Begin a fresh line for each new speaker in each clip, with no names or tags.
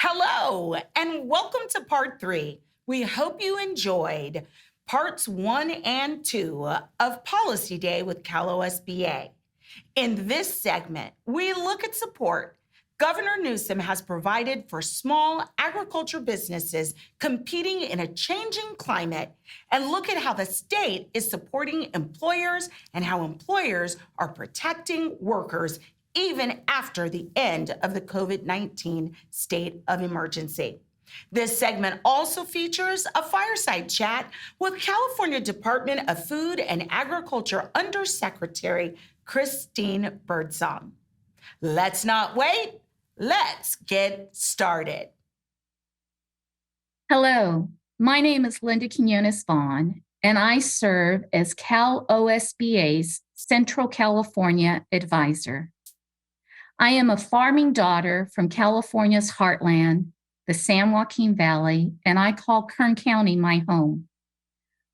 Hello, and welcome to part three. We hope you enjoyed parts one and two of Policy Day with CalOSBA. In this segment, we look at support Governor Newsom has provided for small agriculture businesses competing in a changing climate and look at how the state is supporting employers and how employers are protecting workers even after the end of the COVID-19 state of emergency. This segment also features a fireside chat with California Department of Food and Agriculture Undersecretary Christine Birdsong. Let's not wait. Let's get started.
Hello, my name is Linda Quiñones-Vaughan, and I serve as CalOSBA's Central California Advisor. I am a farming daughter from California's heartland, the San Joaquin Valley, and I call Kern County my home.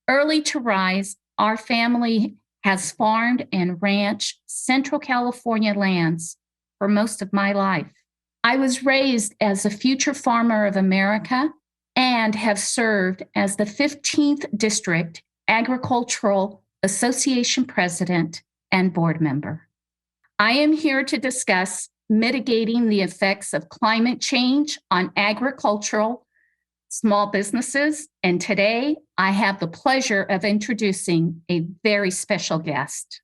Early to rise, our family has farmed and ranched Central California lands for most of my life. I was raised as a future farmer of America and have served as the 15th District Agricultural Association President and board member. I am here to discuss mitigating the effects of climate change on agricultural small businesses, and today I have the pleasure of introducing a very special guest.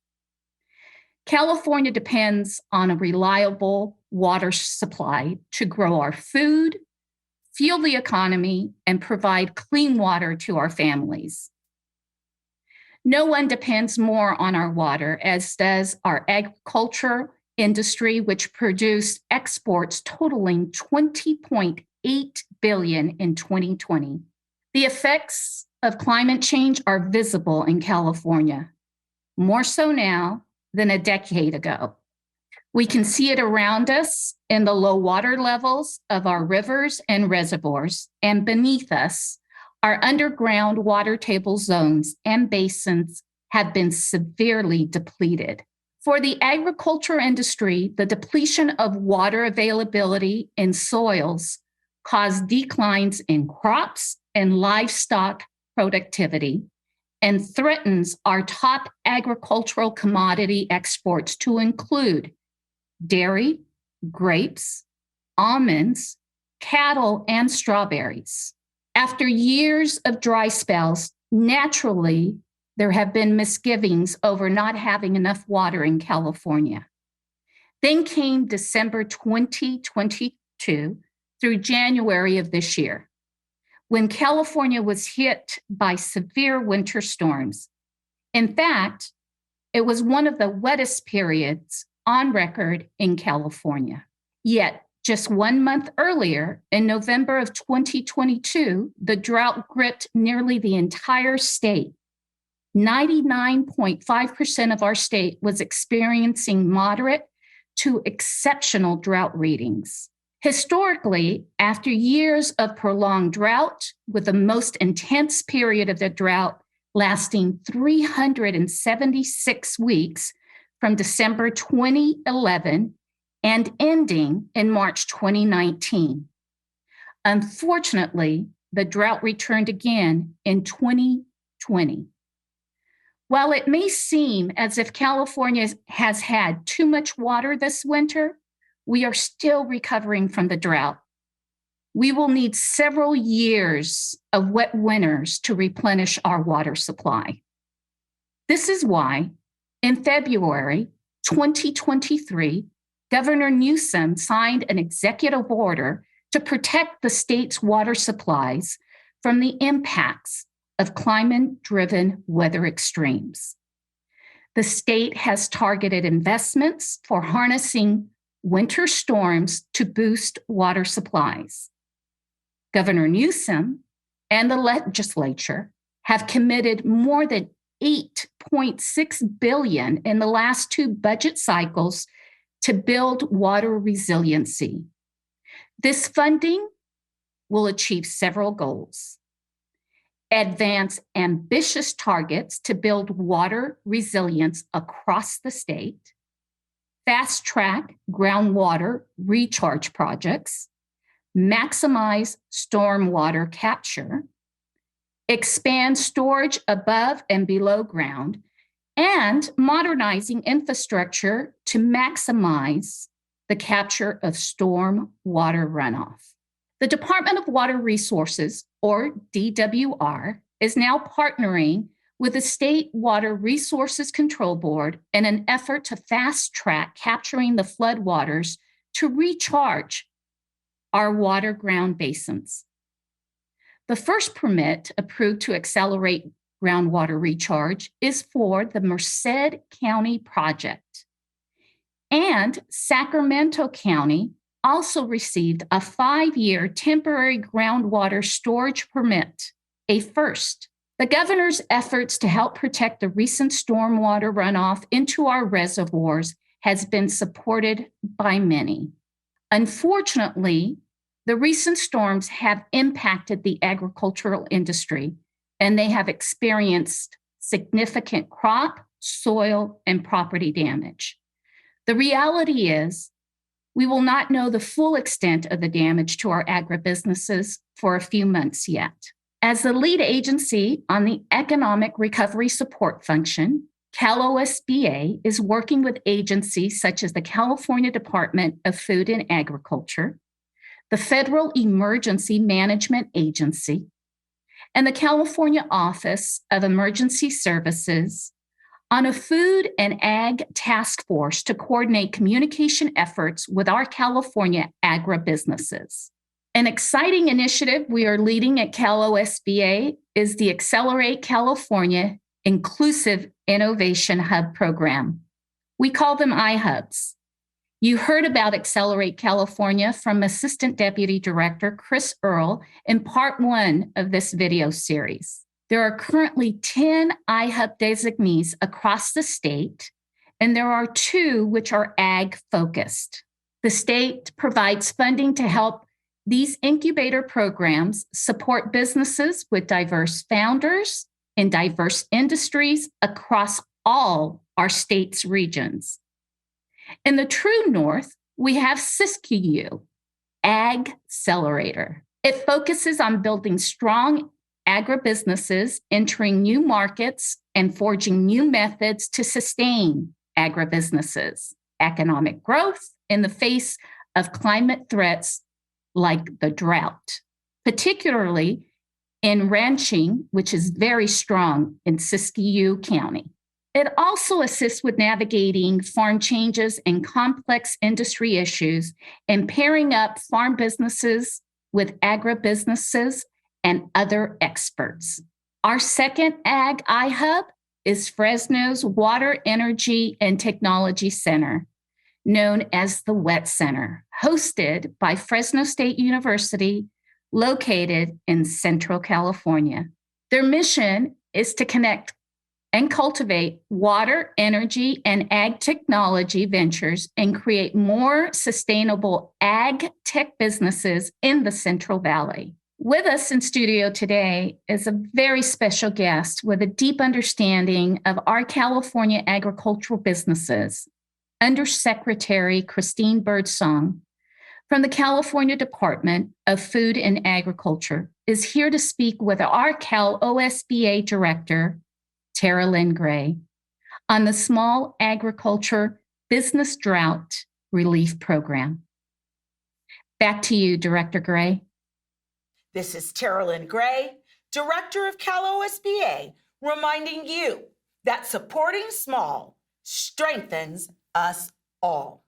California depends on a reliable water supply to grow our food, fuel the economy, and provide clean water to our families. No one depends more on our water, as does our agriculture industry, which produced exports totaling $20.8 billion in 2020. The effects of climate change are visible in California, more so now than a decade ago. We can see it around us in the low water levels of our rivers and reservoirs, and beneath us, our underground water table zones and basins have been severely depleted. For the agriculture industry, the depletion of water availability in soils caused declines in crops and livestock productivity and threatens our top agricultural commodity exports to include dairy, grapes, almonds, cattle, and strawberries. After years of dry spells, naturally, there have been misgivings over not having enough water in California. Then came December 2022 through January of this year, when California was hit by severe winter storms. In fact, it was one of the wettest periods on record in California. Yet, just 1 month earlier, in November of 2022, the drought gripped nearly the entire state. 99.5% of our state was experiencing moderate to exceptional drought readings. Historically, after years of prolonged drought, with the most intense period of the drought lasting 376 weeks from December 2011 and ending in March 2019. Unfortunately, the drought returned again in 2020. While it may seem as if California has had too much water this winter, we are still recovering from the drought. We will need several years of wet winters to replenish our water supply. This is why, in February 2023, Governor Newsom signed an executive order to protect the state's water supplies from the impacts of climate-driven weather extremes. The state has targeted investments for harnessing winter storms to boost water supplies. Governor Newsom and the legislature have committed more than $8.6 billion in the last two budget cycles to build water resiliency. This funding will achieve several goals: advance ambitious targets to build water resilience across the state, fast-track groundwater recharge projects, maximize stormwater capture, expand storage above and below ground, and modernizing infrastructure to maximize the capture of storm water runoff. The Department of Water Resources, or DWR, is now partnering with the State Water Resources Control Board in an effort to fast-track capturing the floodwaters to recharge our water ground basins. The first permit approved to accelerate groundwater recharge is for the Merced County project. And Sacramento County also received a 5-year temporary groundwater storage permit, a first. The governor's efforts to help protect the recent stormwater runoff into our reservoirs has been supported by many. Unfortunately, the recent storms have impacted the agricultural industry, and they have experienced significant crop, soil, and property damage. The reality is, we will not know the full extent of the damage to our agribusinesses for a few months yet. As the lead agency on the Economic Recovery Support Function, CalOSBA is working with agencies such as the California Department of Food and Agriculture, the Federal Emergency Management Agency, and the California Office of Emergency Services on a food and ag task force to coordinate communication efforts with our California agribusinesses. An exciting initiative we are leading at CalOSBA is the Accelerate California Inclusive Innovation Hub program. We call them iHubs. You heard about Accelerate California from Assistant Deputy Director Chris Earle in part 1 of this video series. There are currently 10 iHub designees across the state, and there are 2 which are ag-focused. The state provides funding to help these incubator programs support businesses with diverse founders in diverse industries across all our state's regions. In the true north, we have Siskiyou, Ag Accelerator. It focuses on building strong agribusinesses, entering new markets, and forging new methods to sustain agribusinesses, economic growth in the face of climate threats like the drought, particularly in ranching, which is very strong in Siskiyou County. It also assists with navigating farm changes and complex industry issues and pairing up farm businesses with agribusinesses and other experts. Our second Ag iHub is Fresno's Water, Energy, and Technology Center, known as the WET Center, hosted by Fresno State University, located in Central California. Their mission is to connect and cultivate water, energy, and ag technology ventures and create more sustainable ag tech businesses in the Central Valley. With us in studio today is a very special guest with a deep understanding of our California agricultural businesses. Undersecretary Christine Birdsong from the California Department of Food and Agriculture is here to speak with our CalOSBA Director, Tara Lynn Gray, on the Small Agriculture Business Drought Relief Program. Back to you, Director Gray.
This is Tara Lynn Gray, Director of CalOSBA, reminding you that supporting small strengthens us all.